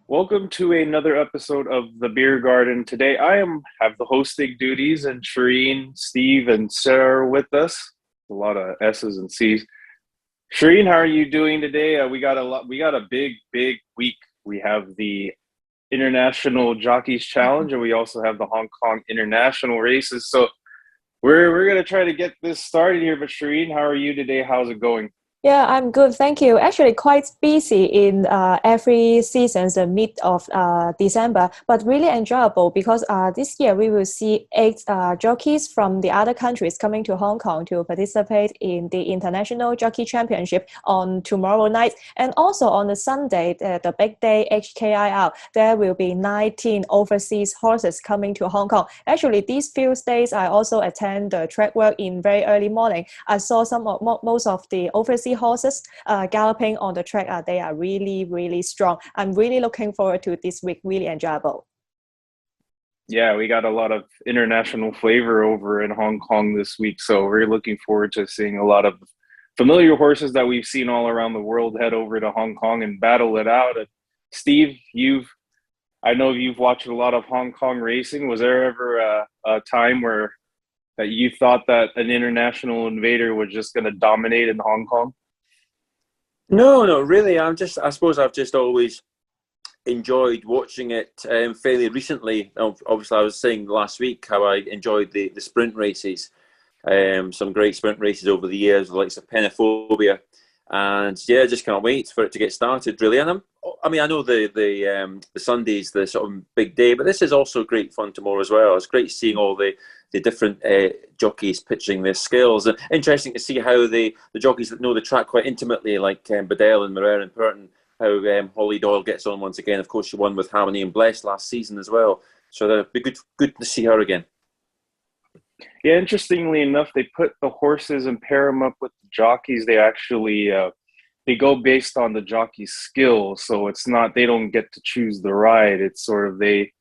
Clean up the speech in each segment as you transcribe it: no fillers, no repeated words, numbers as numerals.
Welcome to another episode of The Beer Garden. Today have the hosting duties, and Charene, Steve, and Sara are with us. A lot of S's and C's. Charene, how are you doing today? We got a big week. We have the International Jockeys Challenge, and we also have the Hong Kong International races. So we're gonna try to get this started here. But Charene, how are you today? How's it going? Yeah, I'm good, thank you. Actually, quite busy in every season, the mid of December, but really enjoyable because this year we will see 8 jockeys from the other countries coming to Hong Kong to participate in the International Jockey Championship on tomorrow night. And also on the Sunday, the big day HKIR, there will be 19 overseas horses coming to Hong Kong. Actually, these few days, I also attend the track work in very early morning. I saw most of the overseas horses galloping on the track. They are really strong. I'm really looking forward to this week. Really enjoyable. Yeah, we got a lot of international flavor over in Hong Kong this week, so we're looking forward to seeing a lot of familiar horses that we've seen all around the world head over to Hong Kong and battle it out. And Steve, I know you've watched a lot of Hong Kong racing. Was there ever a time that you thought that an international invader was just going to dominate in Hong Kong? No, not really. I suppose I've just always enjoyed watching it fairly recently. Obviously, I was saying last week how I enjoyed the sprint races. Some great sprint races over the years, like Penophobia. And yeah, just can't wait for it to get started, really. And I know the Sunday's the sort of big day, but this is also great fun tomorrow as well. It's great seeing all the different jockeys pitching their skills, and interesting to see how the jockeys that know the track quite intimately, like Bedell and Morer and Purton, how Holly Doyle gets on once again. Of course, she won with Harmony and Bless last season as well, so it'll be good to see her again. Yeah, interestingly enough, they put the horses and pair them up with the jockeys. They actually they go based on the jockey's skill, so it's not, they don't get to choose the ride. It's sort of they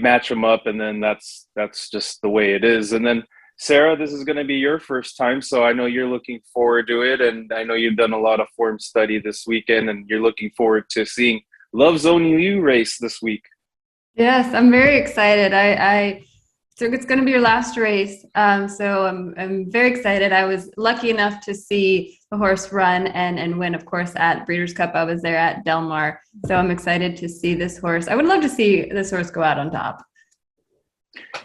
match them up, and then that's just the way it is. And then Sara, this is going to be your first time, so I know you're looking forward to it, and I know you've done a lot of form study this weekend, and you're looking forward to seeing Love Zone U race this week. Yes, I'm very excited. So it's going to be your last race, so I'm very excited. I was lucky enough to see the horse run and win, of course, at Breeders' Cup. I was there at Del Mar, so I'm excited to see this horse. I would love to see this horse go out on top.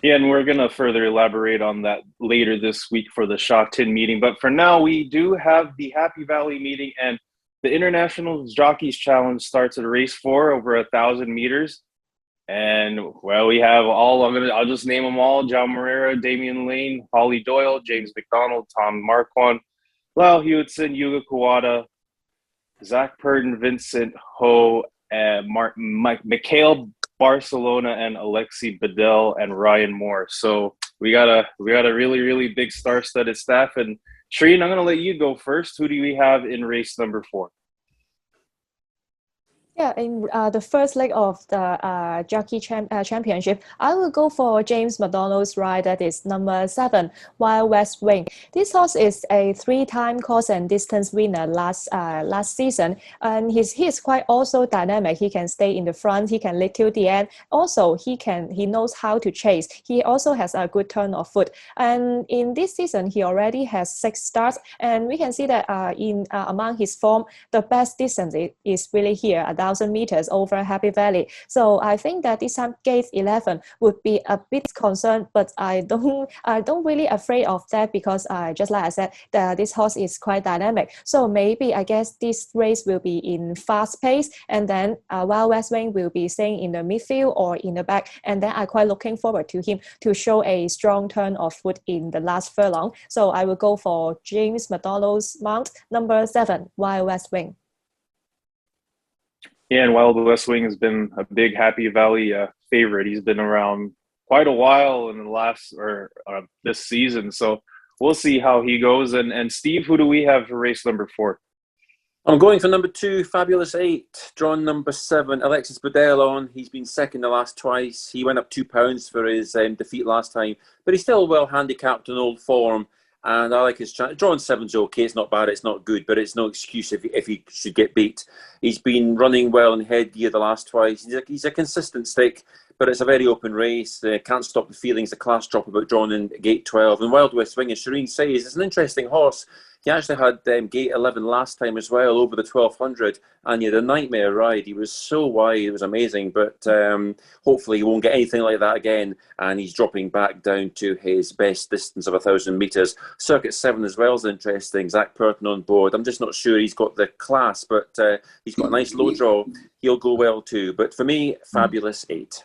Yeah, and we're going to further elaborate on that later this week for the Sha Tin meeting. But for now, we do have the Happy Valley meeting, and the International Jockeys Challenge starts at race 4 over 1,000 meters. And, well, we have I'll just name them all: John Moreira, Damian Lane, Holly Doyle, James McDonald, Tom Marquand, Lyle Hewitson, Yuga Kawada, Zach Purden, Vincent Ho, Mikhail Barcelona, and Alexi Bedell and Ryan Moore. So we got a really big star-studded staff. And Charene, I'm going to let you go first. Who do we have in race number 4? Yeah, in the first leg of the Jockey Championship, I will go for James McDonald's ride, that is number 7, Wild West Wing. This horse is a 3-time course and distance winner last season, and he is quite also dynamic. He can stay in the front, he can lead till the end. Also, he knows how to chase. He also has a good turn of foot. And in this season, he already has 6 starts, and we can see that among his form, the best distance is really here, 1,000 meters over Happy Valley. So I think that this time gate 11 would be a bit concerned, but I don't really afraid of that because just like I said, this horse is quite dynamic. So maybe I guess this race will be in fast pace, and then Wild West Wing will be staying in the midfield or in the back, and then I'm quite looking forward to him to show a strong turn of foot in the last furlong. So I will go for James McDonald's mount, number 7, Wild West Wing. Yeah, and Wild West Wing has been a big Happy Valley favorite. He's been around quite a while in the this season, so we'll see how he goes. And Steve, who do we have for race number 4? I'm going for number 2, Fabulous 8, drawn number 7, Alexis Bedell on. He's been second the last twice. He went up £2 for his defeat last time, but he's still well handicapped in old form. And I like his chance. Drawing 7's okay. It's not bad. It's not good, but it's no excuse if he should get beat. He's been running well in headgear the last twice. He's a consistent stick, but it's a very open race. Can't stop the feelings. The class drop about drawn in gate 12. And Wild West Wing, as Charene says, it's an interesting horse. He actually had gate 11 last time as well, over the 1200, and he had a nightmare ride. He was so wide, it was amazing, but hopefully he won't get anything like that again, and he's dropping back down to his best distance of 1,000 metres. Circuit 7 as well is interesting. Zach Purton on board. I'm just not sure he's got the class, but he's got a nice low draw. He'll go well too. But for me, Fabulous 8.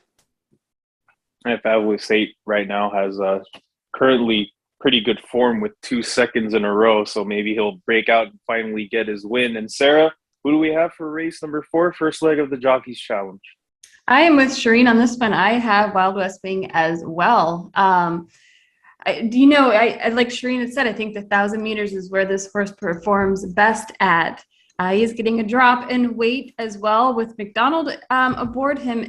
And Fabulous 8 right now has currently pretty good form with 2 seconds in a row, so maybe he'll break out and finally get his win. And Sarah, who do we have for race number 4, first leg of the Jockeys Challenge? I am with Charene on this one. I have Wild West Wing as well. Like Charene had said, I think the 1,000 meters is where this horse performs best at. He's getting a drop in weight as well with McDonald aboard him.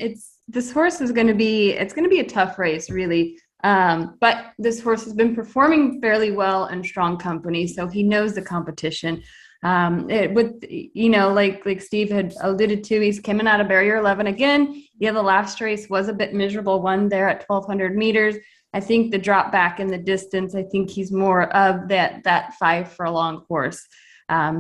This horse is going to be a tough race, really. But this horse has been performing fairly well in strong company, so he knows the competition. Like Steve had alluded to, he's coming out of barrier 11 again. Yeah, the last race was a bit miserable one there at 1,200 meters. I think the drop back in the distance, I think he's more of that 5 furlong horse.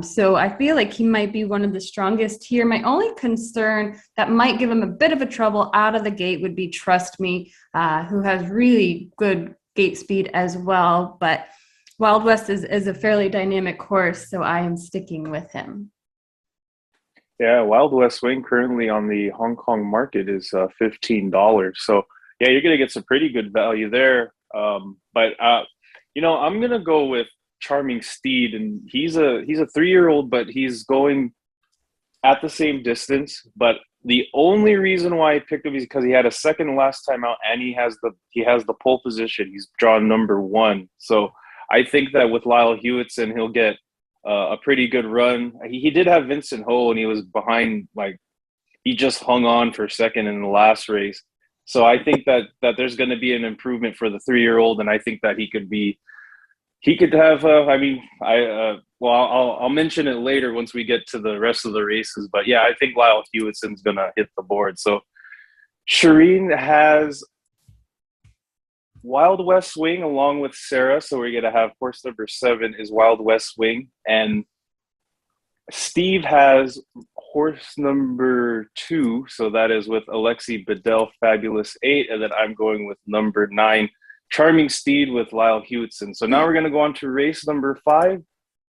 So I feel like he might be one of the strongest here. My only concern that might give him a bit of a trouble out of the gate would be Trust Me, who has really good gate speed as well. But Wild West is a fairly dynamic horse, so I am sticking with him. Yeah, Wild West Wing currently on the Hong Kong market is $15. So yeah, you're going to get some pretty good value there. I'm going to go with Charming Steed, and he's a 3-year-old, but he's going at the same distance. But the only reason why I picked him is because he had a second last time out, and he has the pole position. He's drawn number 1. So I think that with Lyle Hewitson, he'll get a pretty good run. He did have Vincent Ho, and he was behind. Like, he just hung on for second in the last race. So I think that there's going to be an improvement for the 3-year-old, and I think that he could have. I'll mention it later once we get to the rest of the races. But yeah, I think Lyle Hewitson's going to hit the board. So Charene has Wild West Wing along with Sara. So we're going to have horse number 7 is Wild West Wing. And Steve has horse number 2. So that is with Alexi Bedell, Fabulous 8. And then I'm going with number 9, Charming Steed with Lyle Hewitson. So now we're going to go on to race number 5.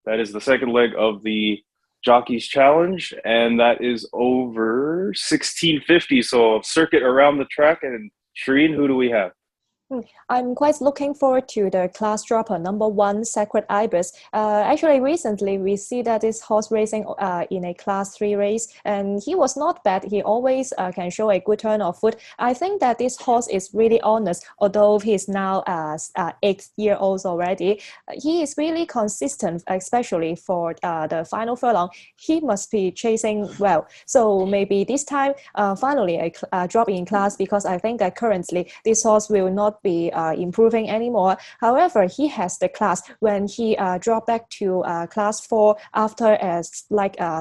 That is the second leg of the Jockeys Challenge. And that is over 1650. So circuit around the track. And Charene, who do we have? I'm quite looking forward to the class dropper number 1, Sacred Ibis. Actually, recently we see that this horse racing in a class 3 race, and he was not bad. He always can show a good turn of foot. I think that this horse is really honest, although he is now 8-year-old already. He is really consistent, especially for the final furlong. He must be chasing well. So maybe this time, finally a drop in class, because I think that currently this horse will not be improving anymore. However, he has the class when he dropped back to class 4 after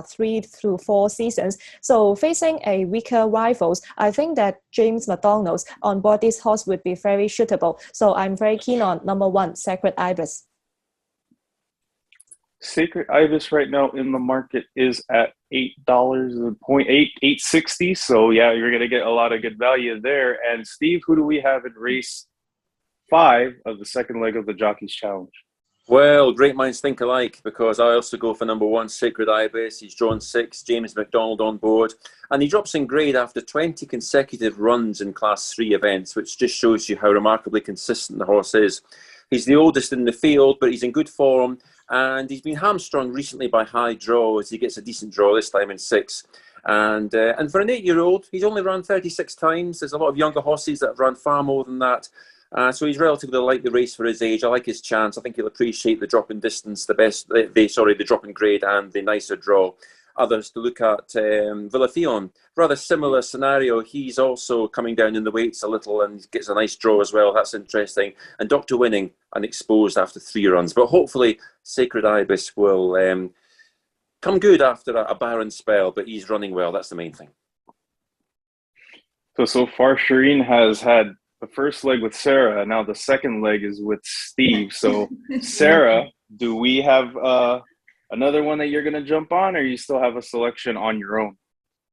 3 to 4 seasons. So facing a weaker rivals, I think that James McDonald on board this horse would be very suitable. So I'm very keen on number 1, Sacred Ibis. Sacred Ibis right now in the market is at $8.60. So yeah, you're going to get a lot of good value there. And Steve, who do we have in race 5 of the second leg of the Jockeys Challenge? Well, great minds think alike, because I also go for number 1, Sacred Ibis. He's drawn 6, James McDonald on board, and he drops in grade after 20 consecutive runs in class 3 events, which just shows you how remarkably consistent the horse is. He's the oldest in the field, but he's in good form, and he's been hamstrung recently by high draw, as he gets a decent draw this time in 6. And for an 8-year-old, he's only run 36 times. There's a lot of younger horses that have run far more than that. So he's relatively light the race for his age. I like his chance. I think he'll appreciate the drop in distance, the drop in grade and the nicer draw. others to look at. Villafion, rather similar scenario. He's also coming down in the weights a little and gets a nice draw as well. That's interesting. And Dr. Winning, unexposed after 3 runs. But hopefully Sacred Ibis will come good after a barren spell, but he's running well. That's the main thing. So far, Charene has had the first leg with Sara, and now the second leg is with Steve. So, Sara, do we have another one that you're going to jump on, or you still have a selection on your own?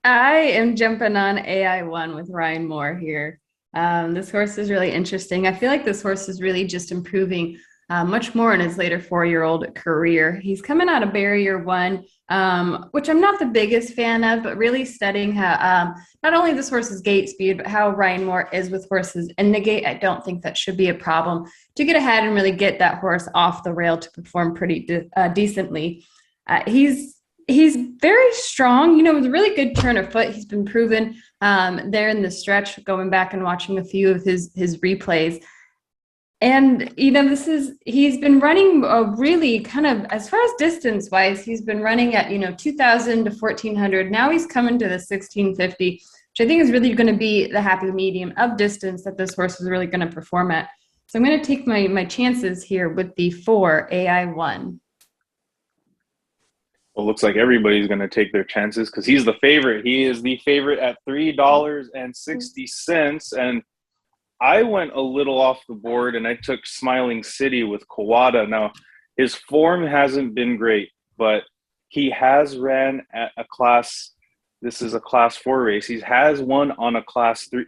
I am jumping on AI1 with Ryan Moore here. This horse is really interesting. I feel like this horse is really just improving much more in his later 4-year-old career. He's coming out of Barrier 1, which I'm not the biggest fan of, but really studying how not only this horse's gate speed, but how Ryan Moore is with horses in the gate. I don't think that should be a problem to get ahead and really get that horse off the rail to perform pretty decently. He's very strong, you know, with a really good turn of foot. He's been proven there in the stretch, going back and watching a few of his replays. And, you know, he's been running a really kind of, as far as distance wise, he's been running at, you know, 2,000 to 1,400. Now he's coming to the 1,650, which I think is really going to be the happy medium of distance that this horse is really going to perform at. So I'm going to take my chances here with the 4 AI1. Well, looks like everybody's going to take their chances because he's the favorite. He is the favorite at $3.60. And I went a little off the board and I took Smiling City with Kawada. Now, his form hasn't been great, but he has ran at a class. This is a class 4 race. He has won on a class 3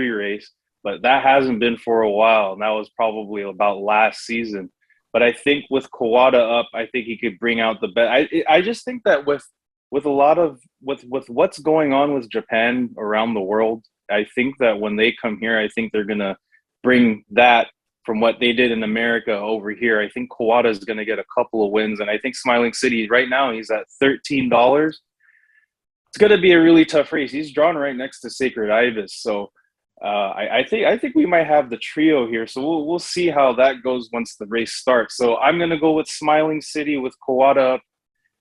race, but that hasn't been for a while. And that was probably about last season. But I think with Kawada up, I think he could bring out the best. I just think that with a lot of with what's going on with Japan around the world, I think that when they come here, I think they're gonna bring that from what they did in America over here. I think Kawada is gonna get a couple of wins, and I think Smiling City right now he's at $13. It's gonna be a really tough race. He's drawn right next to Sacred Ibis, so. I think we might have the trio here, so we'll see how that goes once the race starts. So I'm going to go with Smiling City with Kawada up.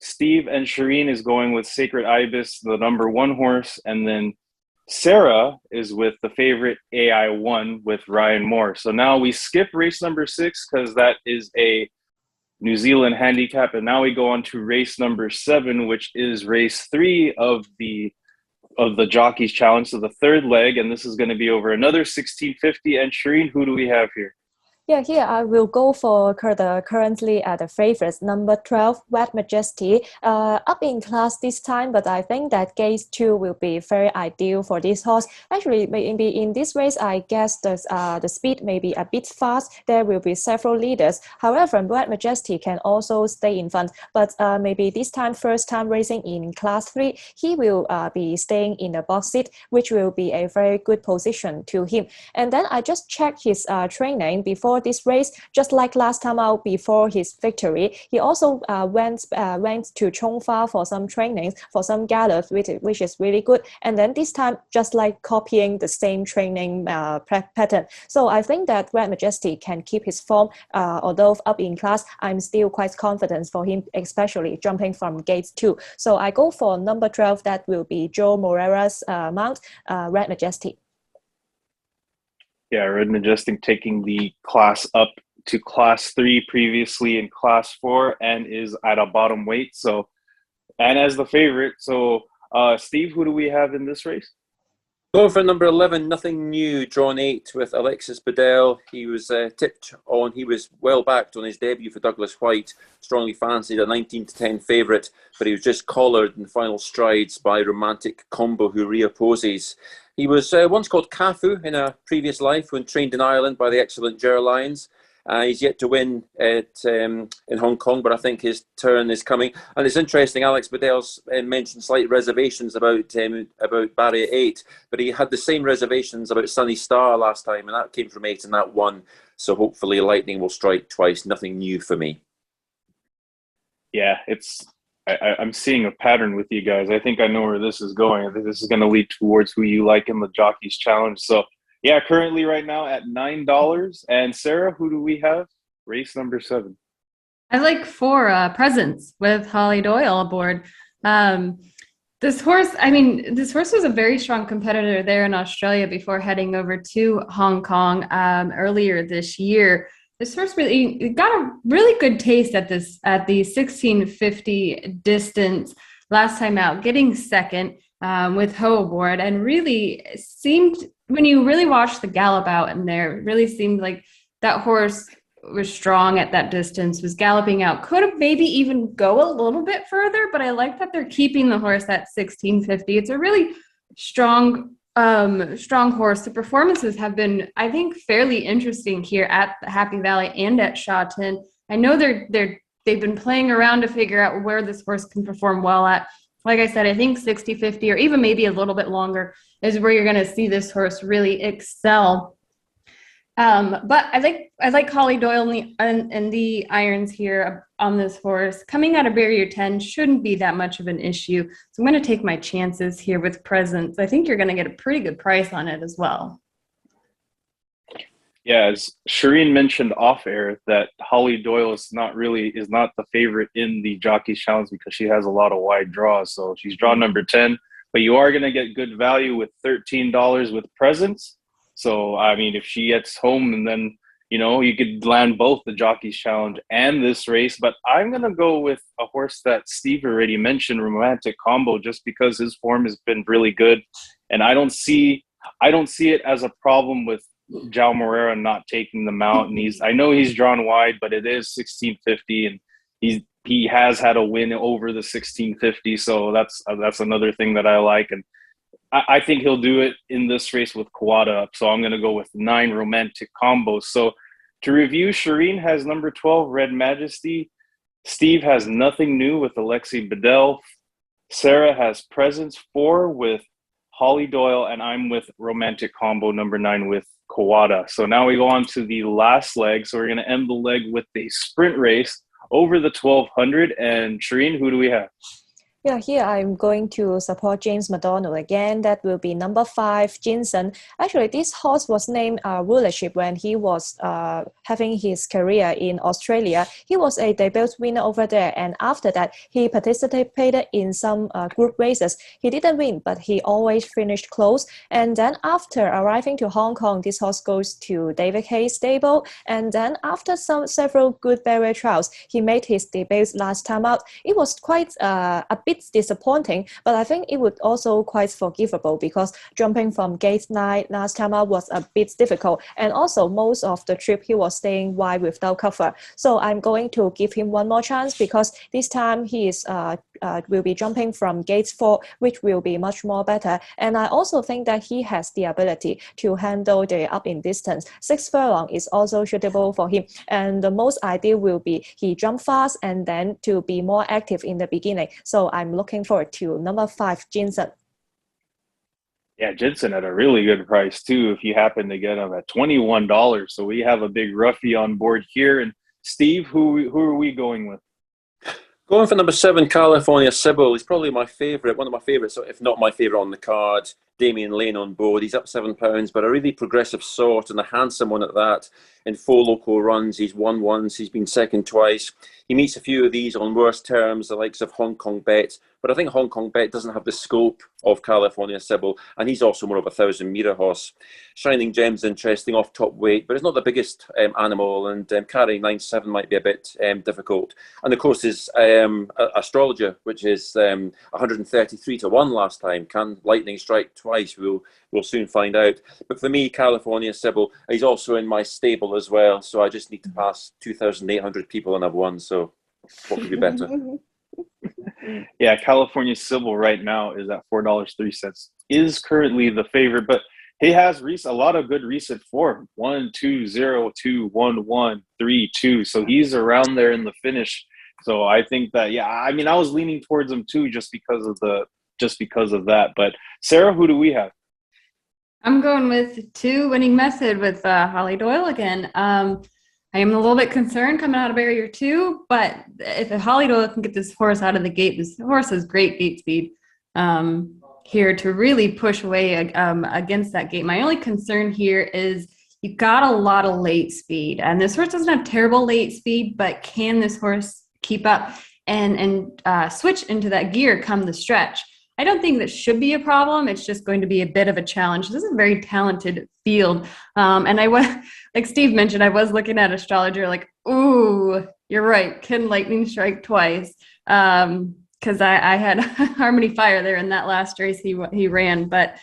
Steve and Charene is going with Sacred Ibis, the number 1 horse, and then Sara is with the favorite AI1 with Ryan Moore. So now we skip race number 6 because that is a New Zealand handicap, and now we go on to race number 7, which is race 3 of the Jockeys Challenge, so the 3rd leg, and this is going to be over another 1,650. And Charene, who do we have here? Yeah, here I will go for currently the favorites, number 12, Wet Majesty, up in class this time, but I think that gate 2 will be very ideal for this horse. Actually, maybe in this race, I guess the speed may be a bit fast. There will be several leaders. However, Wet Majesty can also stay in front, but maybe this time, first time racing in class 3, he will be staying in the box seat, which will be a very good position to him. And then I just checked his training before this race, just like last time out before his victory. He also went to Chongfa for some trainings, for some gallops, which is really good. And then this time, just like copying the same training pattern. So I think that Red Majesty can keep his form, although up in class, I'm still quite confident for him, especially jumping from gate 2. So I go for number 12, that will be Joe Moreira's mount, Red Majesty. Yeah, Red Majestic taking the class up to class 3 previously in class 4 and is at a bottom weight. So, and as the favorite. So, Steve, who do we have in this race? Going for number 11, Nothing New, drawn 8 with Alexis Bedell. He was tipped on. He was well backed on his debut for Douglas White. Strongly fancied, a 19-10 favourite, but he was just collared in the final strides by Romantic Combo, who reopposes. He was once called Cafu in a previous life when trained in Ireland by the excellent Ger Lions. He's yet to win in Hong Kong, but I think his turn is coming. And it's interesting, Alex Bedell's mentioned slight reservations about Barrier 8, but he had the same reservations about Sunny Star last time, and that came from 8 and that won. So hopefully lightning will strike twice. Nothing new for me. Yeah, I'm seeing a pattern with you guys. I think I know where this is going. I think this is going to lead towards who you like in the Jockeys Challenge. So, yeah, currently right now at $9. And Sara, who do we have? Race number 7. I like 4 Presents with Holly Doyle aboard. This horse was a very strong competitor there in Australia before heading over to Hong Kong earlier this year. This horse really got a really good taste at the 1650 distance last time out, getting second with Ho aboard, and really seemed, when you really watched the gallop out in there, it really seemed like that horse was strong at that distance, was galloping out, could have maybe even go a little bit further, but I like that they're keeping the horse at 1650. It's a really strong horse. The performances have been, I think, fairly interesting here at the Happy Valley and at Shawton. I know they've been playing around to figure out where this horse can perform well at. Like I said, I think 60-50 or even maybe a little bit longer is where you're going to see this horse really excel. But I like Holly Doyle in the irons here on this horse. Coming out of barrier 10 shouldn't be that much of an issue. So I'm going to take my chances here with Presence. I think you're going to get a pretty good price on it as well. Yeah, as Charene mentioned off air, that Holly Doyle is not the favorite in the Jockey's Challenge because she has a lot of wide draws. So she's draw number 10, but you are going to get good value with $13 with Presence. So, I mean, if she gets home, and then, you could land both the Jockey's Challenge and this race. But I'm going to go with a horse that Steve already mentioned, Romantic Combo, just because his form has been really good. And I don't see it as a problem with João Moreira not taking them out. And I know he's drawn wide, but it is 1650, and he has had a win over the 1650. So that's another thing that I like. And I think he'll do it in this race with Kawada up. So I'm going to go with 9 Romantic Combos. So to review, Charene has number 12, Red Majesty. Steve has Nothing New with Alexi Bedell. Sara has Presence 4 with Holly Doyle, and I'm with Romantic Combo number 9 with Kawada. So now we go on to the last leg. So we're going to end the leg with a sprint race over the 1200. And Charene, who do we have? Yeah, here I'm going to support James McDonald again. That will be number 5, Jensen. Actually, this horse was named Rulership when he was having his career in Australia. He was a debut winner over there, and after that, he participated in some group races. He didn't win, but he always finished close. And then after arriving to Hong Kong, this horse goes to David Hayes' stable. And then after several good barrier trials, he made his debut last time out. It was quite a bit disappointing, but I think it would also quite forgivable because jumping from gate 9 last time out was a bit difficult, and also most of the trip he was staying wide without cover. So I'm going to give him one more chance because this time he is will be jumping from gate 4, which will be much more better. And I also think that he has the ability to handle the up in distance. 6 furlong is also suitable for him, and the most ideal will be he jump fast and then to be more active in the beginning. So I'm looking forward to number 5, Jensen. Yeah, Jensen at a really good price too if you happen to get him at $21. So we have a big roughie on board here. And Steve, who are we going with? Going for number 7, California Sybil. He's probably my favourite, one of my favourites, if not my favourite on the card. Damian Lane on board. He's up £7, but a really progressive sort and a handsome one at that. In 4 local runs, he's won once, he's been second twice. He meets a few of these on worse terms, the likes of Hong Kong Bet, but I think Hong Kong Bet doesn't have the scope of California Sybil, and he's also more of a 1,000-metre horse. Shining Gem's interesting off top weight, but it's not the biggest animal, and carrying 9-7 might be a bit difficult. And of course, his Astrologer, which is 133 to 1 last time. Can lightning strike twice? We'll soon find out. But for me, California Sybil, he's also in my stable as well, so I just need to pass 2,800 people and I've won, so what could be better? Yeah, California Sybil right now is at $4.03. Is currently the favorite, but he has a lot of good recent form. 1-2-0-2, 1-1, 3-2. So he's around there in the finish. So I think that, yeah, I mean, I was leaning towards him too, just because of that. But Sara, who do we have? I'm going with 2 Winning Method with Holly Doyle again. I am a little bit concerned coming out of barrier 2, but if Holly Doyle can get this horse out of the gate, this horse has great gate speed here to really push away against that gate. My only concern here is you got a lot of late speed, and this horse doesn't have terrible late speed, but can this horse keep up? and switch into that gear come the stretch. I don't think that should be a problem. It's just going to be a bit of a challenge. This is a very talented field. And I was, like Steve mentioned, I was looking at astrologer like, ooh, you're right. Can lightning strike twice? Because I had Harmony Fire there in that last race he ran. But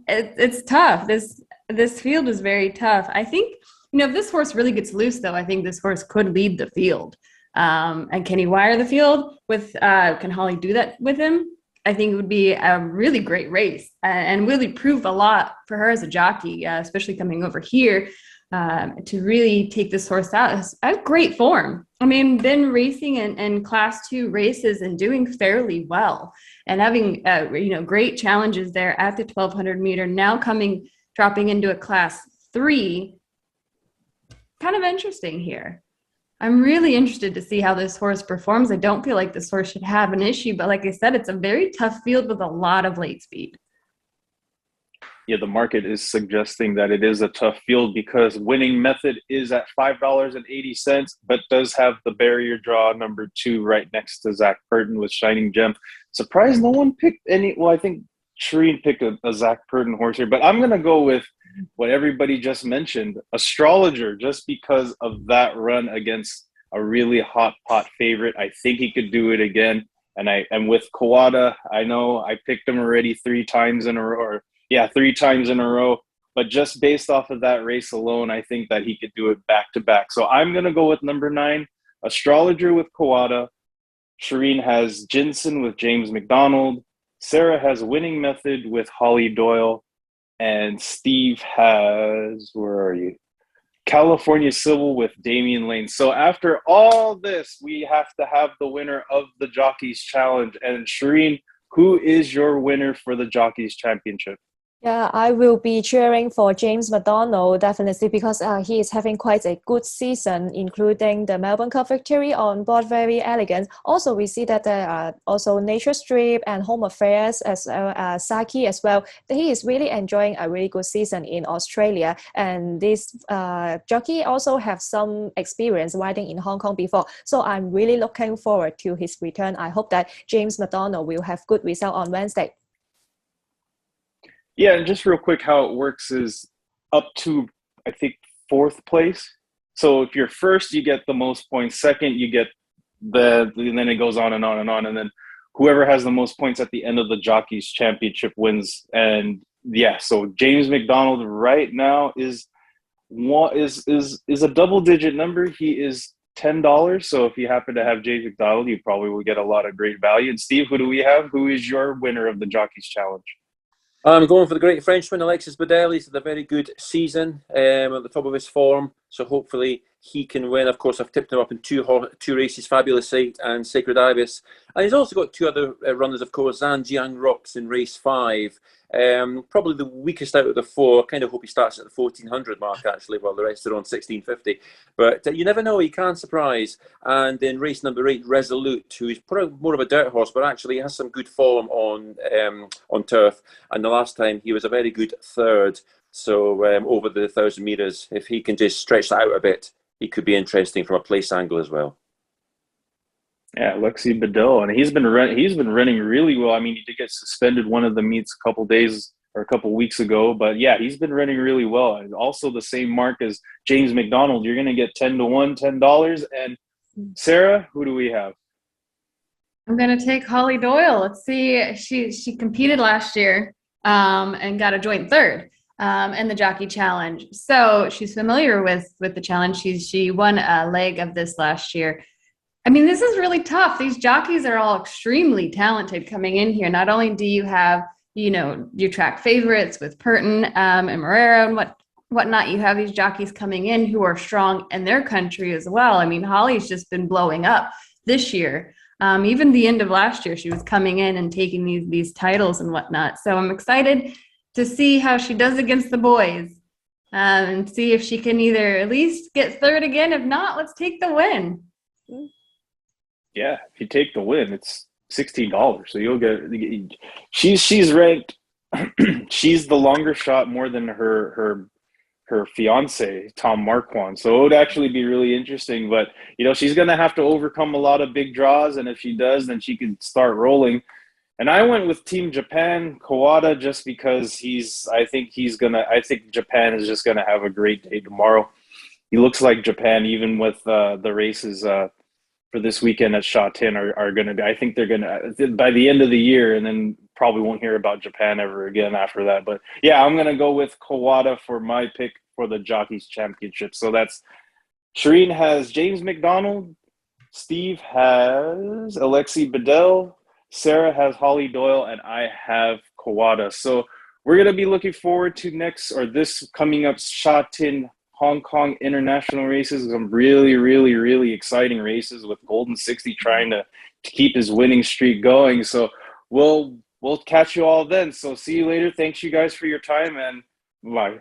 it's tough. This field is very tough. I think, if this horse really gets loose, though, I think this horse could lead the field. And can he wire the field with, can Holly do that with him? I think it would be a really great race and really prove a lot for her as a jockey, especially coming over here to really take this horse out. It's a great form. I mean, been racing in class 2 races and doing fairly well and having, great challenges there at the 1200 meter, now dropping into a class 3. Kind of interesting here. I'm really interested to see how this horse performs. I don't feel like this horse should have an issue, but like I said, it's a very tough field with a lot of late speed. Yeah, the market is suggesting that it is a tough field because winning method is at $5.80, but does have the barrier draw number 2 right next to Zach Purton with Shining Gem. Surprised no one picked any. Well, I think Charene picked a Zach Purton horse here, but I'm going to go with what everybody just mentioned, Astrologer, just because of that run against a really hot pot favorite. I think he could do it again. And with Kawada, I know I picked him already 3 times in a row. 3 times in a row. But just based off of that race alone, I think that he could do it back to back. So I'm going to go with number 9, Astrologer with Kawada. Charene has Jinsen with James McDonald. Sara has Winning Method with Holly Doyle. And Steve has, where are you? California Civil with Damian Lane. So after all this, we have to have the winner of the Jockeys Challenge. And Charene, who is your winner for the Jockeys Championship? Yeah, I will be cheering for James McDonald, definitely, because he is having quite a good season, including the Melbourne Cup victory on board Very Elegant. Also, we see that there are also Nature Strip and Home Affairs as well as Saki as well. He is really enjoying a really good season in Australia. And this jockey also have some experience riding in Hong Kong before. So I'm really looking forward to his return. I hope that James McDonald will have good result on Wednesday. Yeah, and just real quick, how it works is up to, I think, 4th place. So if you're first, you get the most points. Second, you get and then it goes on and on and on. And then whoever has the most points at the end of the Jockeys Championship wins. And yeah, so James McDonald right now is a double-digit number. He is $10. So if you happen to have James McDonald, you probably will get a lot of great value. And Steve, who do we have? Who is your winner of the Jockeys Challenge? I'm going for the great Frenchman, Alexis Badel. He's had a very good season at the top of his form, so hopefully he can win. Of course, I've tipped him up in two races, Fabulous 8 and Sacred Ibis. And he's also got 2 other runners, of course, Zhanjiang Rocks in race 5. Probably the weakest out of the 4. I kind of hope he starts at the 1400 mark, actually, while the rest are on 1650. But you never know, he can surprise. And in race number 8, Resolute, who's probably more of a dirt horse, but actually has some good form on turf. And the last time he was a very good 3rd. So over the 1,000 metres, if he can just stretch that out a bit, he could be interesting from a place angle as well. Yeah, Alexis Badel, and he's been running really well. I mean, he did get suspended one of the meets a couple weeks ago, but yeah, he's been running really well. And also the same mark as James McDonald. You're going to get 10 to 1, $10. And Sara, who do we have? I'm going to take Holly Doyle. Let's see. She competed last year and got a joint 3rd. In the Jockey Challenge. So she's familiar with the challenge. She won a leg of this last year. I mean, this is really tough. These jockeys are all extremely talented coming in here. Not only do you have, your track favorites with Purton and Morera and whatnot, you have these jockeys coming in who are strong in their country as well. I mean, Holly's just been blowing up this year. Even the end of last year, she was coming in and taking these titles and whatnot. So I'm excited to see how she does against the boys and see if she can either at least get 3rd again. If not, let's take the win. Yeah, if you take the win, it's $16. So you'll get. She's ranked. She's the longer shot more than her her fiance, Tom Marquand. So it would actually be really interesting. But, she's going to have to overcome a lot of big draws. And if she does, then she can start rolling. And I went with Team Japan, Kawada, just because I think Japan is just going to have a great day tomorrow. He looks like Japan, even with the races for this weekend at Shatin are going to be, I think they're going to, by the end of the year, and then probably won't hear about Japan ever again after that. But yeah, I'm going to go with Kawada for my pick for the Jockeys Championship. So that's Charene has James McDonald, Steve has Alexi Bedell, Sara has Holly Doyle, and I have Kawada. So we're going to be looking forward to this coming up Shatin Hong Kong international races. Some really, really, really exciting races with Golden 60 trying to keep his winning streak going. So we'll catch you all then. So see you later. Thanks you guys for your time, and bye.